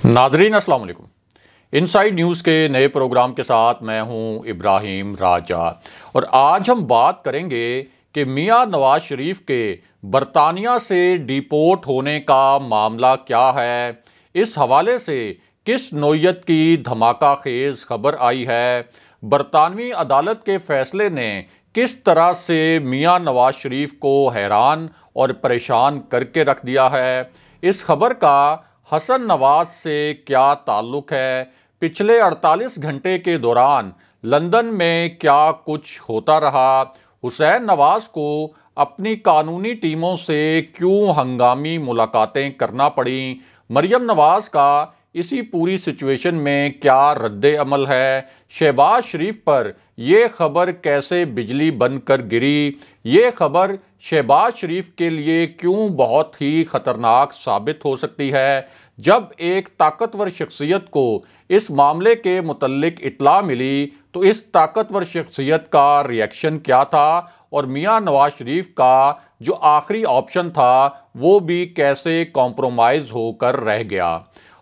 नाजरीन अस्सलाम वालेकुम। इनसाइड न्यूज़ के नए प्रोग्राम के साथ मैं हूं इब्राहिम राजा और आज हम बात करेंगे कि मियां नवाज शरीफ के बरतानिया से डिपोर्ट होने का मामला क्या है। इस हवाले से किस नौयत की धमाका खेज खबर आई है। बरतानवी अदालत के फैसले ने किस तरह से मियां नवाज शरीफ को हैरान और परेशान करके रख दिया है। इस खबर का हसन नवाज से क्या ताल्लुक़ है। पिछले 48 घंटे के दौरान लंदन में क्या कुछ होता रहा। हुसैन नवाज को अपनी कानूनी टीमों से क्यों हंगामी मुलाकातें करना पड़ी। मरियम नवाज का इसी पूरी सिचुएशन में क्या रद्द अमल है। शहबाज शरीफ पर यह खबर कैसे बिजली बनकर गिरी। ये खबर शहबाज शरीफ के लिए क्यों बहुत ही ख़तरनाक साबित हो सकती है। जब एक ताकतवर शख्सियत को इस मामले के मुतल्लिक इत्तला मिली तो इस ताकतवर शख्सियत का रिएक्शन क्या था और मियां नवाज शरीफ का जो आखिरी ऑप्शन था वो भी कैसे कॉम्प्रोमाइज़ होकर रह गया।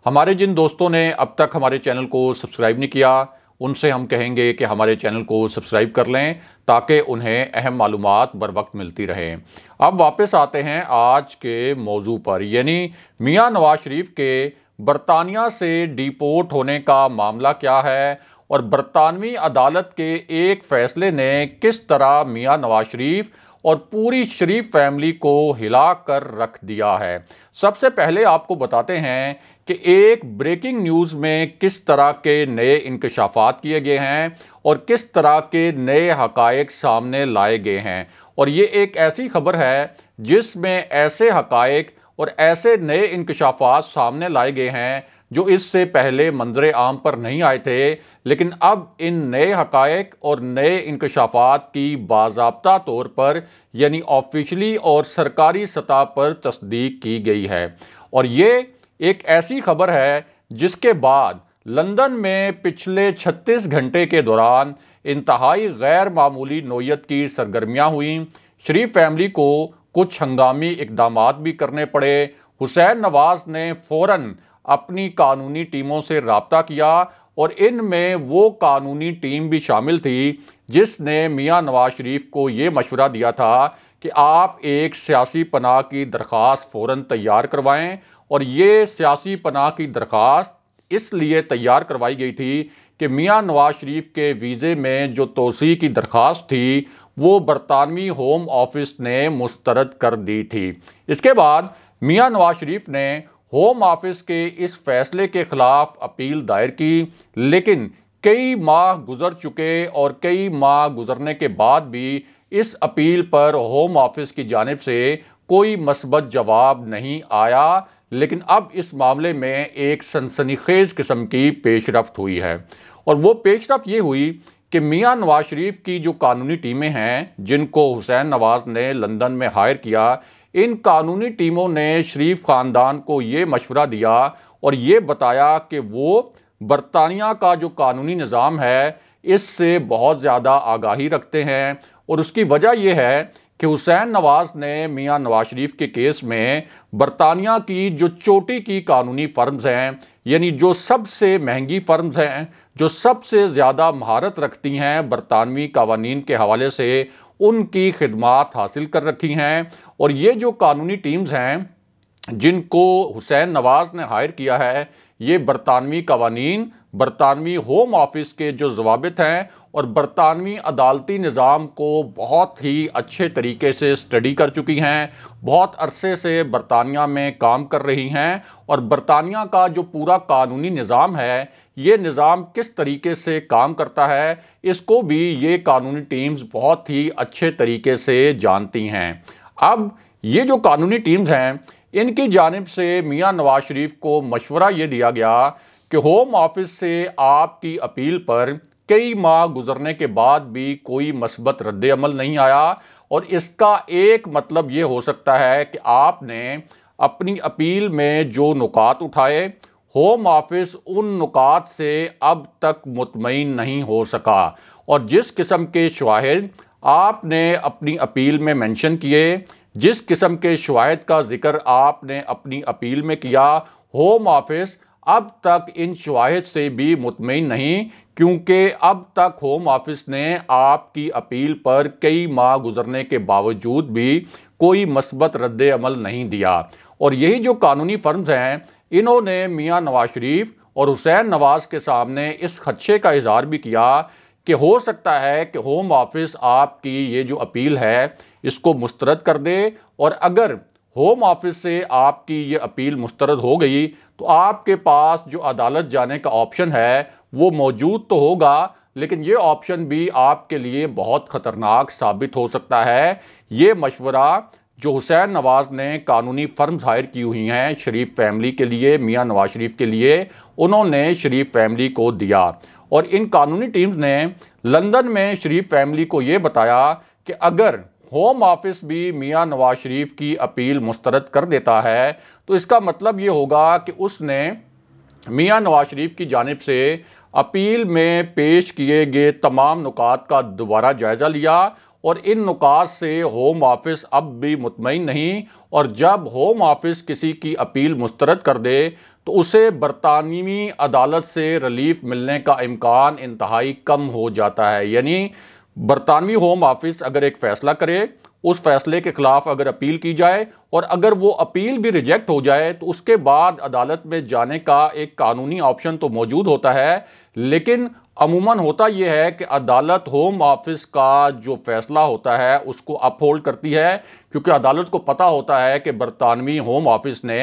हमारे जिन दोस्तों ने अब तक हमारे चैनल को सब्सक्राइब नहीं किया उनसे हम कहेंगे कि हमारे चैनल को सब्सक्राइब कर लें ताकि उन्हें अहम मालूमात बर वक्त मिलती रहें। अब वापस आते हैं आज के मौजू पर, यानी मियां नवाज शरीफ के बरतानिया से डिपोर्ट होने का मामला क्या है और बरतानवी अदालत के एक फ़ैसले ने किस तरह मियां नवाज शरीफ और पूरी शरीफ फैमिली को हिला कर रख दिया है। सबसे पहले आपको बताते हैं कि एक ब्रेकिंग न्यूज़ में किस तरह के नए इंकशाफात किए गए हैं और किस तरह के नए हकायक सामने लाए गए हैं। और ये एक ऐसी खबर है जिसमें ऐसे हकायक और ऐसे नए इंकशाफात सामने लाए गए हैं जो इससे पहले मंजरे आम पर नहीं आए थे, लेकिन अब इन नए हकायक और नए इंकशाफात की बाज़ाब्ता तौर पर यानी ऑफिशियली और सरकारी सतह पर तस्दीक की गई है। और ये एक ऐसी खबर है जिसके बाद लंदन में पिछले 36 घंटे के दौरान इंतहाई गैर मामूली नौयत की सरगर्मियाँ हुई। शरीफ फैमिली को कुछ हंगामी इकदामात भी करने पड़े। हुसैन नवाज ने फ़ौरन अपनी कानूनी टीमों से रब्ता किया और इनमें वो कानूनी टीम भी शामिल थी जिसने मियां नवाज शरीफ को ये मशवरा दिया था कि आप एक सियासी पनाह की दरख्वास्त फ़ौरन तैयार करवाएं। और ये सियासी पनाह की दरख्वास्त इसलिए तैयार करवाई गई थी कि मियां नवाज शरीफ के वीज़े में जो तोसी की दरख्वास्त थी वो बरतानवी होम ऑफिस ने मुस्तरद कर दी थी। इसके बाद मियां नवाज शरीफ ने होम ऑफिस के इस फैसले के खिलाफ अपील दायर की, लेकिन कई माह गुजर चुके और कई माह गुजरने के बाद भी इस अपील पर होम ऑफिस की जानिब से कोई मस्बत जवाब नहीं आया। लेकिन अब इस मामले में एक सनसनीखेज किस्म की पेशरफ्त हुई है और वो पेशरफ्त ये हुई कि मियां नवाज शरीफ की जो कानूनी टीमें हैं जिनको हुसैन नवाज ने लंदन में हायर किया, इन कानूनी टीमों ने शरीफ ख़ानदान को ये मशवरा दिया और ये बताया कि वो बरतानिया का जो कानूनी निज़ाम है इससे बहुत ज़्यादा आगाही रखते हैं। और उसकी वजह यह है कि हुसैन नवाज ने मियां नवाज शरीफ के केस में बरतानिया की जो चोटी की कानूनी फर्म्स हैं, यानी जो सबसे महंगी फर्म्स हैं, जो सबसे ज़्यादा महारत रखती हैं बरतानवी कानून के हवाले से, उनकी खिदमात हासिल कर रखी हैं। और ये जो कानूनी टीम्स हैं जिनको हुसैन नवाज ने हायर किया है, ये बरतानवी कानून, बरतानवी होम ऑफिस के जो ज़वाबित हैं और बरतानवी अदालती निज़ाम को बहुत ही अच्छे तरीके से स्टडी कर चुकी हैं, बहुत अरसे से बरतानिया में काम कर रही हैं। और बरतानिया का जो पूरा कानूनी निज़ाम है, ये निज़ाम किस तरीके से काम करता है, इसको भी ये कानूनी टीम्स बहुत ही अच्छे तरीके से जानती हैं। अब ये जो कानूनी टीम्स हैं इनकी जानिब से मियां नवाज शरीफ को मशवरा ये दिया गया कि होम ऑफिस से आपकी अपील पर कई माह गुजरने के बाद भी कोई मस्बत रद्द अमल नहीं आया और इसका एक मतलब ये हो सकता है कि आपने अपनी अपील में जो नुकात उठाए, होम ऑफिस उन नुकात से अब तक मुतमईन नहीं हो सका और जिस किस्म के शवाहिद आपने अपनी अपील में मेंशन किए, जिस किस्म के शवाहिद का जिक्र आपने अपनी अपील में किया, होम ऑफिस अब तक इन शवाहिद से भी मुतमईन नहीं, क्योंकि अब तक होम ऑफिस ने आपकी अपील पर कई माह गुजरने के बावजूद भी कोई मस्बत रद्द अमल नहीं दिया। और यही जो कानूनी फर्म्स हैं, इन्होंने मियां नवाज शरीफ और हुसैन नवाज के सामने इस खदशे का इजहार भी किया कि हो सकता है कि होम ऑफिस आपकी ये जो अपील है इसको मुस्तरद कर दे, और अगर होम ऑफिस से आपकी ये अपील मुस्तरद हो गई तो आपके पास जो अदालत जाने का ऑप्शन है वो मौजूद तो होगा, लेकिन ये ऑप्शन भी आपके लिए बहुत ख़तरनाक साबित हो सकता है। ये मशवरा जो हुसैन नवाज ने कानूनी फर्म्स हायर की हुई हैं शरीफ फैमिली के लिए, मियां नवाज शरीफ के लिए, उन्होंने शरीफ फैमिली को दिया। और इन कानूनी टीम्स ने लंदन में शरीफ फैमिली को ये बताया कि अगर होम ऑफिस भी मियां नवाज शरीफ की अपील मुस्तरद कर देता है तो इसका मतलब ये होगा कि उसने मियां नवाज शरीफ की जानिब से अपील में पेश किए गए तमाम नुकात का दोबारा जायज़ा लिया, और इन नुकात से होम ऑफिस अब भी मुतमईन नहीं, और जब होम ऑफिस किसी की अपील मुस्तरद कर दे तो उसे बरतानवी अदालत से रिलीफ मिलने का इम्कान इंतहाई कम हो जाता है। यानी बरतानवी होम ऑफिस अगर एक फ़ैसला करे, उस फैसले के ख़िलाफ़ अगर अपील की जाए और अगर वो अपील भी रिजेक्ट हो जाए तो उसके बाद अदालत में जाने का एक कानूनी ऑप्शन तो मौजूद होता है, लेकिन अमूमन होता यह है कि अदालत होम ऑफिस का जो फ़ैसला होता है उसको अपहोल्ड करती है, क्योंकि अदालत को पता होता है कि बरतानवी होम ऑफिस ने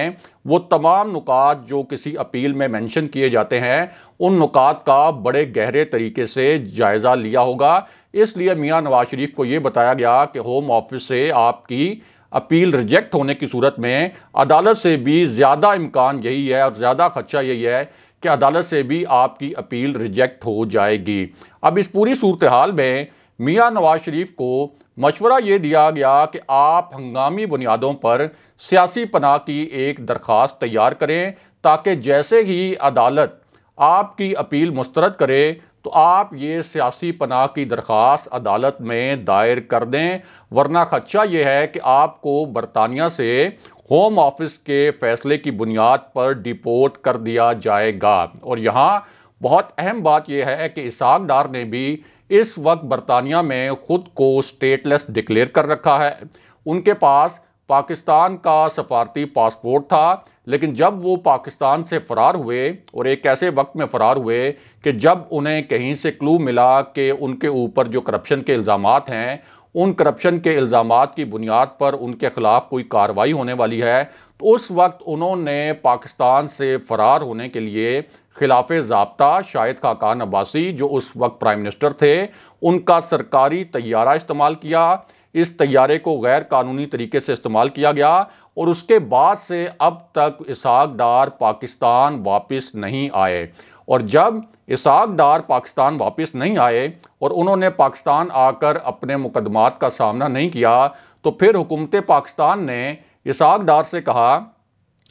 वो तमाम नुकात जो किसी अपील में मेंशन किए जाते हैं उन नुकात का बड़े गहरे तरीके से जायज़ा लिया होगा। इसलिए मियां नवाज शरीफ को ये बताया गया कि होम ऑफिस से आपकी अपील रिजेक्ट होने की सूरत में अदालत से भी ज़्यादा इम्कान यही है और ज़्यादा खदशा यही है कि अदालत से भी आपकी अपील रिजेक्ट हो जाएगी। अब इस पूरी सूरत हाल में मियां नवाज शरीफ को मशवरा ये दिया गया कि आप हंगामी बुनियादों पर सियासी पनाह की एक दरख्वास्त तैयार करें, ताकि जैसे ही अदालत आपकी अपील मुस्तरद करे तो आप ये सियासी पनाह की दरख्वास्त अदालत में दायर कर दें, वरना खदशा ये है कि आपको बरतानिया से होम ऑफिस के फैसले की बुनियाद पर डिपोर्ट कर दिया जाएगा। और यहाँ बहुत अहम बात यह है कि इसहाक डार ने भी इस वक्त बरतानिया में ख़ुद को स्टेटलेस डिक्लेयर कर रखा है। उनके पास पाकिस्तान का सफारती पासपोर्ट था, लेकिन जब वो पाकिस्तान से फ़रार हुए और एक ऐसे वक्त में फ़रार हुए कि जब उन्हें कहीं से क्लू मिला कि उनके ऊपर जो करप्शन के इल्ज़ामात हैं, उन करप्शन के इल्ज़ामात की बुनियाद पर उनके ख़िलाफ़ कोई कार्रवाई होने वाली है, तो उस वक्त उन्होंने पाकिस्तान से फ़रार होने के लिए खिलाफ ज़ाब्ता शाहिद खाकान अब्बासी जो उस वक्त प्राइम मिनिस्टर थे, उनका सरकारी तैयारा इस्तेमाल किया। इस तैयारे को गैर कानूनी तरीके से इस्तेमाल किया गया और उसके बाद से अब तक इसहाक डार पाकिस्तान वापस नहीं आए। और जब इसहाक डार पाकिस्तान वापस नहीं आए और उन्होंने पाकिस्तान आकर अपने मुकदमात का सामना नहीं किया, तो फिर हुकूमत पाकिस्तान ने इसहाक डार से कहा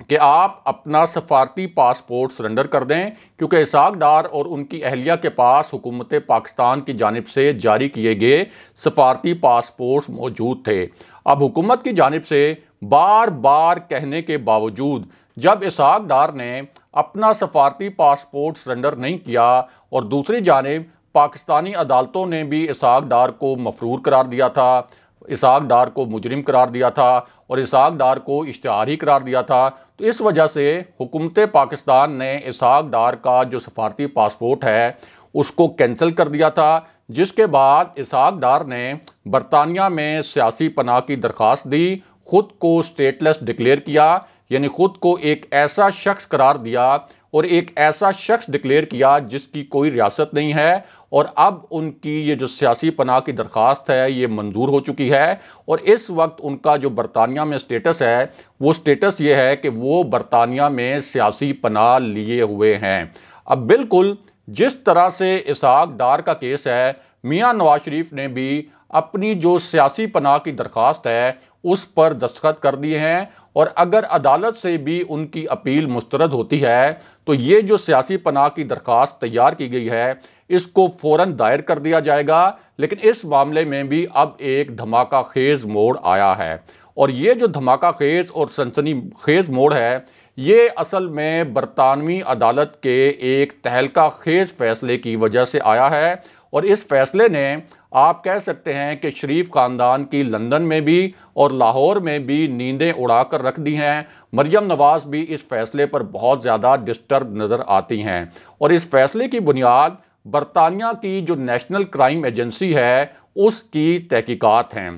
कि आप अपना सफारती पासपोर्ट सरेंडर कर दें, क्योंकि इसहाक डार और उनकी अहलिया के पास हुकूमत पाकिस्तान की जानिब से जारी किए गए सफारती पासपोर्ट मौजूद थे। अब हुकूमत की जानिब से बार बार कहने के बावजूद जब इसहाक डार ने अपना सफारती पासपोर्ट सरेंडर नहीं किया और दूसरी जानिब पाकिस्तानी अदालतों ने भी इसहाक डार को मफरूर करार दिया था, इसहाक डार को मुजरिम करार दिया था और इसहाक डार को इश्तिहारी करार दिया था, तो इस वजह से हुकूमत पाकिस्तान ने इसहाक डार का जो सफारती पासपोर्ट है उसको कैंसिल कर दिया था, जिसके बाद इसहाक डार ने बरतानिया में सियासी पनाह की दरख्वास्त दी, खुद को स्टेटलेस डिक्लेयर किया, यानी खुद को एक ऐसा शख्स करार दिया और एक ऐसा शख्स डिक्लेयर किया जिसकी कोई रियासत नहीं है। और अब उनकी ये जो सियासी पनाह की दरख्वास्त है ये मंजूर हो चुकी है और इस वक्त उनका जो बरतानिया में स्टेटस है वो स्टेटस ये है कि वो बरतानिया में सियासी पनाह लिए हुए हैं। अब बिल्कुल जिस तरह से इसहाक डार का केस है, मियां नवाज शरीफ ने भी अपनी जो सियासी पनाह की दरख्वास्त है उस पर दस्तखत कर दिए हैं और अगर अदालत से भी उनकी अपील मुस्तरद होती है तो ये जो सियासी पनाह की दरख्वास्त तैयार की गई है इसको फ़ौरन दायर कर दिया जाएगा। लेकिन इस मामले में भी अब एक धमाका खेज़ मोड़ आया है और ये जो धमाका खेज़ और सनसनी खेज़ मोड़ है ये असल में बरतानवी अदालत के एक तहलका खेज फैसले की वजह से आया है। और इस फैसले ने आप कह सकते हैं कि शरीफ ख़ानदान की लंदन में भी और लाहौर में भी नींदें उड़ा कर रख दी हैं। मरियम नवाज़ भी इस फैसले पर बहुत ज़्यादा डिस्टर्ब नज़र आती हैं। और इस फैसले की बुनियाद बरतानिया की जो नेशनल क्राइम एजेंसी है उसकी तहकीकात हैं।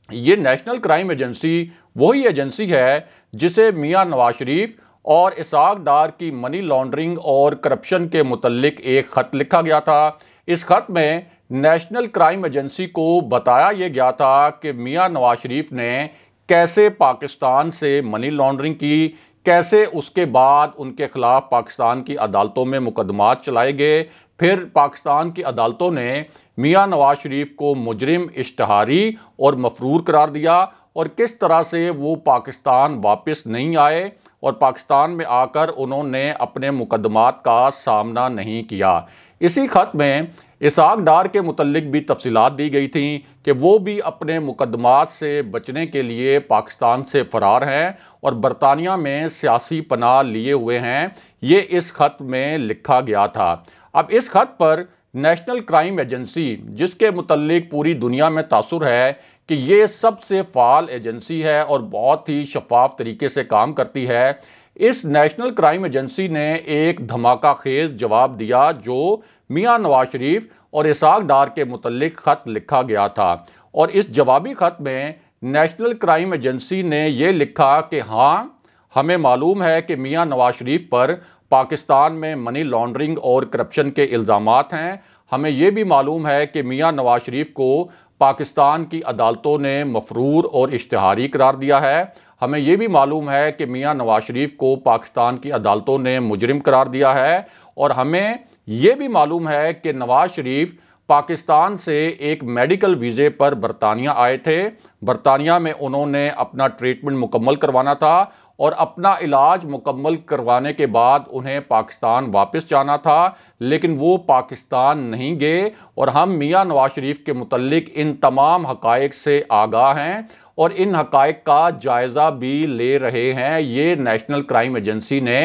ये नेशनल क्राइम एजेंसी वही एजेंसी है जिसे मियां नवाज शरीफ और इसाक डार की मनी लॉन्ड्रिंग और करप्शन के मुतल्लिक एक ख़त लिखा गया था। इस खत में नेशनल क्राइम एजेंसी को बताया यह गया था कि मियां नवाज शरीफ ने कैसे पाकिस्तान से मनी लॉन्ड्रिंग की, कैसे उसके बाद उनके खिलाफ पाकिस्तान की अदालतों में मुकदमात चलाए गए, फिर पाकिस्तान की अदालतों ने मियां नवाज शरीफ को मुजरिम, इश्तहारी और मफरूर करार दिया और किस तरह से वो पाकिस्तान वापस नहीं आए और पाकिस्तान में आकर उन्होंने अपने मुकदमात का सामना नहीं किया। इसी खत में इसाक डार के मुतल्लिक भी तफसीलात दी गई थी कि वो भी अपने मुकदमात से बचने के लिए पाकिस्तान से फ़रार हैं और बरतानिया में सियासी पनाह लिए हुए हैं। ये इस खत में लिखा गया था। अब इस खत पर नेशनल क्राइम एजेंसी, जिसके मुतल्लिक पूरी दुनिया में तासुर है कि ये सबसे फ़ाल एजेंसी है और बहुत ही शफाफ तरीके से काम करती है, इस नेशनल क्राइम एजेंसी ने एक धमाका खेज जवाब दिया जो मियां नवाज शरीफ और इसाक डार के मुतल्लिक ख़त लिखा गया था। और इस जवाबी ख़त में नेशनल क्राइम एजेंसी ने ये लिखा कि हाँ, हमें मालूम है कि मियां नवाज शरीफ पर पाकिस्तान में मनी लॉन्ड्रिंग और करप्शन के इल्ज़ामात हैं। हमें यह भी मालूम है कि मियां नवाज शरीफ को पाकिस्तान की अदालतों ने मफरूर और इश्तिहारी करार दिया है। हमें यह भी मालूम है कि मियां नवाज शरीफ को पाकिस्तान की अदालतों ने मुजरिम करार दिया है। और हमें यह भी मालूम है कि नवाज शरीफ पाकिस्तान से एक मेडिकल वीज़े पर बरतानिया आए थे। बरतानिया में उन्होंने अपना ट्रीटमेंट मुकम्मल करवाना था और अपना इलाज मुकम्मल करवाने के बाद उन्हें पाकिस्तान वापस जाना था, लेकिन वो पाकिस्तान नहीं गए। और हम मियां नवाज शरीफ के मुतल्लिक इन तमाम हक़ाइक़ से आगाह हैं और इन हक़ाइक़ का जायज़ा भी ले रहे हैं। ये नेशनल क्राइम एजेंसी ने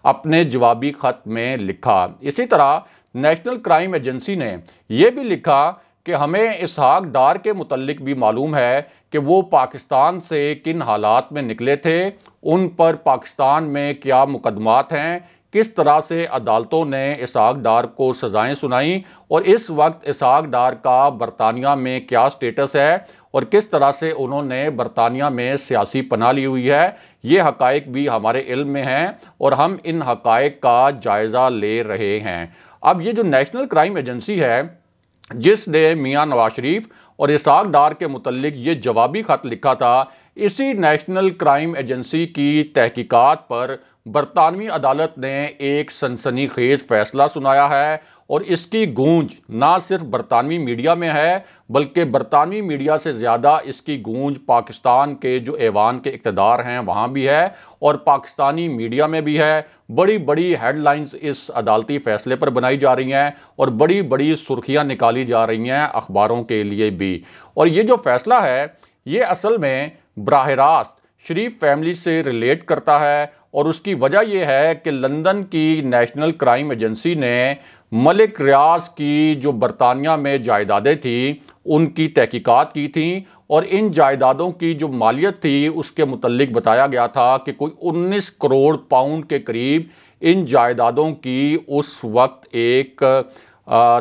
अपने जवाबी ख़त में लिखा। इसी तरह नेशनल क्राइम एजेंसी ने यह भी लिखा कि हमें इसहाक डार के मुतल्लिक भी मालूम है कि वो पाकिस्तान से किन हालात में निकले थे, उन पर पाकिस्तान में क्या मुकदमात हैं, किस तरह से अदालतों ने इसहाक डार को सज़ाएं सुनाई और इस वक्त इसहाक डार का बरतानिया में क्या स्टेटस है और किस तरह से उन्होंने बरतानिया में सियासी पनाह ली हुई है। ये हक़ाइक़ भी हमारे इल्म में हैं और हम इन हक़ाइक़ का जायज़ा ले रहे हैं। अब ये जो नेशनल क्राइम एजेंसी है जिसने मियां नवाज शरीफ और इसहाक डार के मुतल्लिक ये जवाबी ख़त लिखा था, इसी नेशनल क्राइम एजेंसी की तहकीकात पर बरतानवी अदालत ने एक सनसनीखेज फैसला सुनाया है और इसकी गूंज ना सिर्फ बरतानवी मीडिया में है बल्कि बरतानवी मीडिया से ज़्यादा इसकी गूंज पाकिस्तान के जो ऐवान के इक़्तिदार हैं वहाँ भी है और पाकिस्तानी मीडिया में भी है। बड़ी बड़ी हेडलाइंस इस अदालती फ़ैसले पर बनाई जा रही हैं और बड़ी बड़ी सुर्खियाँ निकाली जा रही हैं अखबारों के लिए भी। और ये जो फ़ैसला है ये असल में बराह रास्त शरीफ फैमिली से रिलेट करता है और उसकी वजह यह है कि लंदन की नेशनल क्राइम एजेंसी ने मलिक रियाज की जो बरतानिया में जायदादें थी उनकी तहकीकात की थी और इन जायदादों की जो मालियत थी उसके मुतल्लिक बताया गया था कि कोई 19 करोड़ पाउंड के करीब इन जायदादों की उस वक्त एक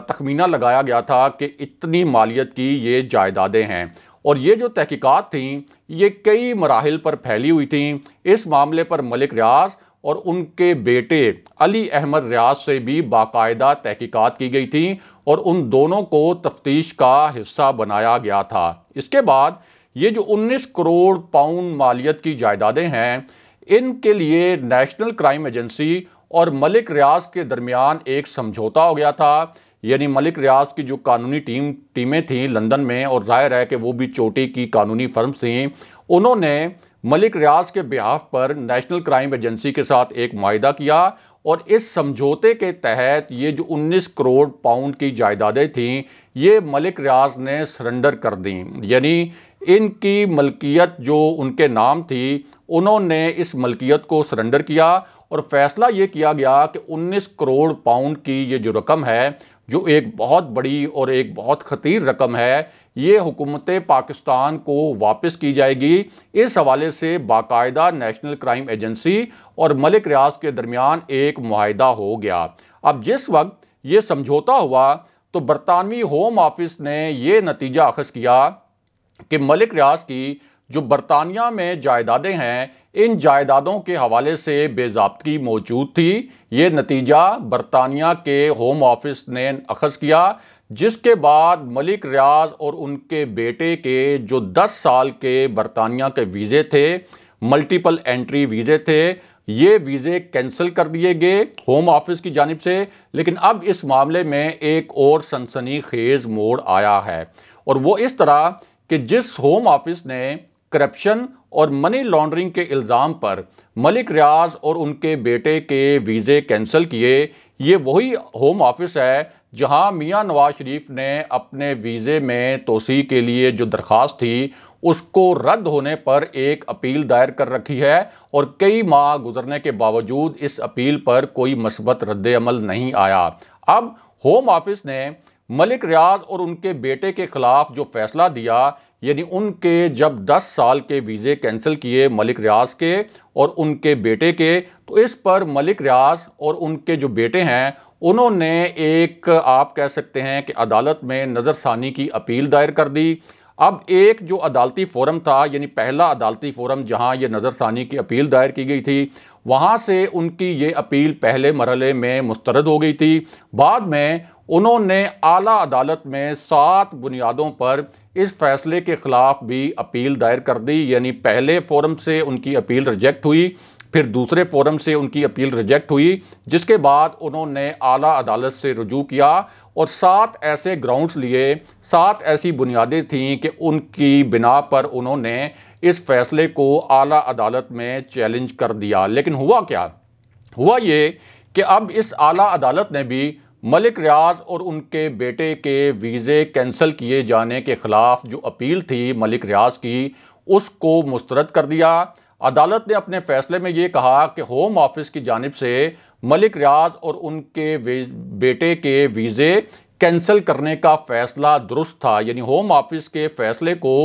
तखमीना लगाया गया था कि इतनी मालियत की ये जायदादें हैं। और ये जो तहकीकात थी ये कई मराहिल पर फैली हुई थी। इस मामले पर मलिक रियाज और उनके बेटे अली अहमद रियाज से भी बाकायदा तहकीकात की गई थी और उन दोनों को तफ्तीश का हिस्सा बनाया गया था। इसके बाद ये जो 19 करोड़ पाउंड मालियत की जायदादें हैं इनके लिए नेशनल क्राइम एजेंसी और मलिक रियाज के दरमियान एक समझौता हो गया था। यानी मलिक रियाज की जो कानूनी टीमें थीं लंदन में, और जाहिर है कि वो भी चोटी की कानूनी फर्म्स थीं, उन्होंने मलिक रियाज के बिहाफ पर नेशनल क्राइम एजेंसी के साथ एक मुआहिदा किया और इस समझौते के तहत ये जो 19 करोड़ पाउंड की जायदादें थीं ये मलिक रियाज ने सरेंडर कर दी। यानी इनकी मलकियत जो उनके नाम थी, उन्होंने इस मलकियत को सरेंडर किया और फैसला ये किया गया कि 19 करोड़ पाउंड की ये जो रकम है, जो एक बहुत बड़ी और एक बहुत ख़तीर रकम है, ये हुकूमत पाकिस्तान को वापस की जाएगी। इस हवाले से बाकायदा नेशनल क्राइम एजेंसी और मलिक रियाज के दरमियान एक मुआहिदा हो गया। अब जिस वक्त ये समझौता हुआ तो बरतानवी होम ऑफिस ने ये नतीजा अखज़ किया कि मलिक रियाज की जो बरतानिया में जायदादें हैं, इन जायदादों के हवाले से बेज़ाब्तगी मौजूद थी। ये नतीजा बरतानिया के होम ऑफिस ने अखज़ किया, जिसके बाद मलिक रियाज और उनके बेटे के जो 10 साल के बरतानिया के वीज़े थे, मल्टीपल एंट्री वीज़े थे, ये वीज़े कैंसिल कर दिए गए होम ऑफिस की जानिब से। लेकिन अब इस मामले में एक और सनसनीखेज मोड़ आया है, और वो इस तरह कि जिस होम ऑफिस ने करप्शन और मनी लॉन्ड्रिंग के इल्ज़ाम पर मलिक रियाज और उनके बेटे के वीज़े कैंसिल किए, ये वही होम ऑफिस है जहां मियां नवाज शरीफ ने अपने वीज़े में तोसी के लिए जो दरख्वास्त थी उसको रद्द होने पर एक अपील दायर कर रखी है, और कई माह गुजरने के बावजूद इस अपील पर कोई मस्बत रद्द अमल नहीं आया। अब होम ऑफिस ने मलिक रियाज और उनके बेटे के खिलाफ जो फैसला दिया, यानी उनके जब 10 साल के वीज़े कैंसिल किए मलिक रियाज के और उनके बेटे के, तो इस पर मलिक रियाज और उनके जो बेटे हैं उन्होंने एक, आप कह सकते हैं कि अदालत में नज़रसानी की अपील दायर कर दी। अब एक जो अदालती फ़ोरम था, यानी पहला अदालती फ़ोरम जहां ये नज़रसानी की अपील दायर की गई थी, वहां से उनकी ये अपील पहले मरहले में मुस्तरद हो गई थी। बाद में उन्होंने आला अदालत में 7 बुनियादों पर इस फैसले के ख़िलाफ़ भी अपील दायर कर दी। यानी पहले फ़ोरम से उनकी अपील रिजेक्ट हुई, फिर दूसरे फ़ोरम से उनकी अपील रिजेक्ट हुई, जिसके बाद उन्होंने आला अदालत से रुजू किया और 7 ऐसे ग्राउंड्स लिए, 7 ऐसी बुनियादें थीं कि उनकी बिना पर उन्होंने इस फैसले को आला अदालत में चैलेंज कर दिया। लेकिन हुआ क्या? हुआ ये कि अब इस आला अदालत ने भी मलिक रियाज और उनके बेटे के वीज़े कैंसिल किए जाने के ख़िलाफ़ जो अपील थी मलिक रियाज की, उसको मुस्तरद कर दिया। अदालत ने अपने फैसले में ये कहा कि होम ऑफिस की जानिब से मलिक रियाज और उनके बेटे के वीज़े कैंसिल करने का फैसला दुरुस्त था। यानी होम ऑफिस के फैसले को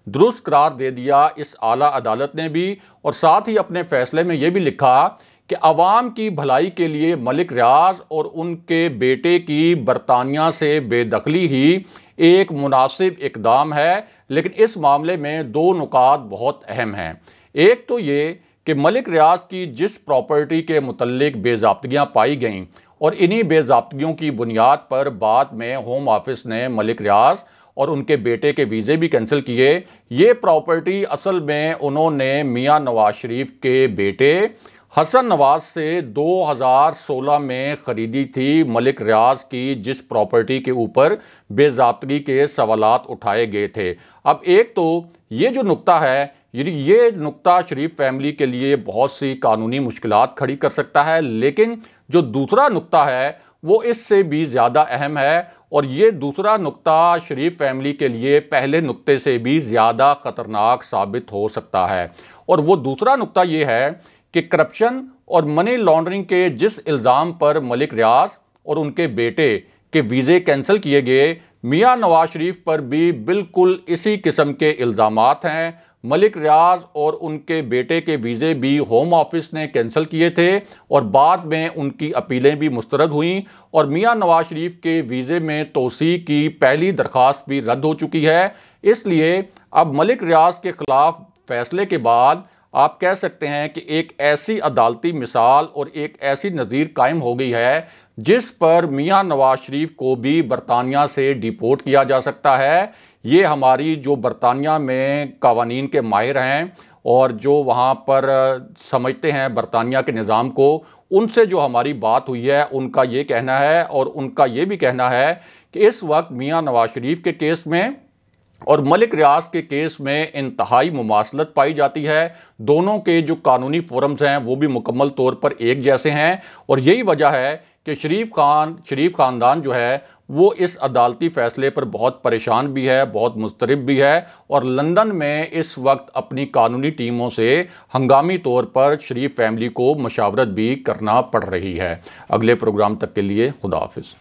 दुरुस्त करार दे दिया इस आला अदालत ने भी, और साथ ही अपने फैसले में ये भी लिखा कि अवाम की भलाई के लिए मलिक रियाज और उनके बेटे की बरतानिया से बेदखली ही एक मुनासिब इकदाम है। लेकिन इस मामले में 2 नुकात बहुत अहम हैं। एक तो ये कि मलिक रियाज की जिस प्रॉपर्टी के मुतल्लिक बेज़ाब्तगियाँ पाई गईं और इन्हीं बेज़ाब्तगियों की बुनियाद पर बाद में होम ऑफिस ने मलिक रियाज और उनके बेटे के वीज़े भी कैंसिल किए। ये प्रॉपर्टी असल में उन्होंने मियां नवाज शरीफ के बेटे हसन नवाज से 2016 में ख़रीदी थी, मलिक रियाज की जिस प्रॉपर्टी के ऊपर बेज़ाब्तगी के सवालात उठाए गए थे। अब एक तो ये जो नुक्ता है, ये नुक्ता शरीफ फैमिली के लिए बहुत सी कानूनी मुश्किलात खड़ी कर सकता है, लेकिन जो दूसरा नुक्ता है वो इससे भी ज़्यादा अहम है, और ये दूसरा नुक्ता शरीफ फैमिली के लिए पहले नुक्ते से भी ज़्यादा ख़तरनाक साबित हो सकता है। और वो दूसरा नुक्ता ये है कि करप्शन और मनी लॉन्ड्रिंग के जिस इल्ज़ाम पर मलिक रियाज और उनके बेटे के वीज़े कैंसिल किए गए, मियां नवाज शरीफ पर भी बिल्कुल इसी किस्म के इल्ज़ामात हैं। मलिक रियाज और उनके बेटे के वीज़े भी होम ऑफिस ने कैंसिल किए थे और बाद में उनकी अपीलें भी मुस्तरद हुईं, और मियां नवाज शरीफ के वीज़े में तोसी की पहली दरख्वास्त भी रद्द हो चुकी है। इसलिए अब मलिक रियाज के ख़िलाफ़ फैसले के बाद आप कह सकते हैं कि एक ऐसी अदालती मिसाल और एक ऐसी नज़ीर कायम हो गई है जिस पर मियां नवाज शरीफ को भी बरतानिया से डिपोर्ट किया जा सकता है। ये हमारी जो बरतानिया में कावानीन के माहिर हैं और जो वहाँ पर समझते हैं बरतानिया के निज़ाम को, उनसे जो हमारी बात हुई है उनका ये कहना है, और उनका ये भी कहना है कि इस वक्त मियां नवाज शरीफ के केस में और मलिक रियाज के केस में इंतहाई मुमासलत पाई जाती है। दोनों के जो कानूनी फोरम्स हैं वो भी मुकम्मल तौर पर एक जैसे हैं, और यही वजह है कि शरीफ ख़ानदान जो है वो इस अदालती फैसले पर बहुत परेशान भी है, बहुत मुस्तरब भी है और लंदन में इस वक्त अपनी कानूनी टीमों से हंगामी तौर पर शरीफ फैमिली को मशावरत भी करना पड़ रही है। अगले प्रोग्राम तक के लिए खुदा हाफिज।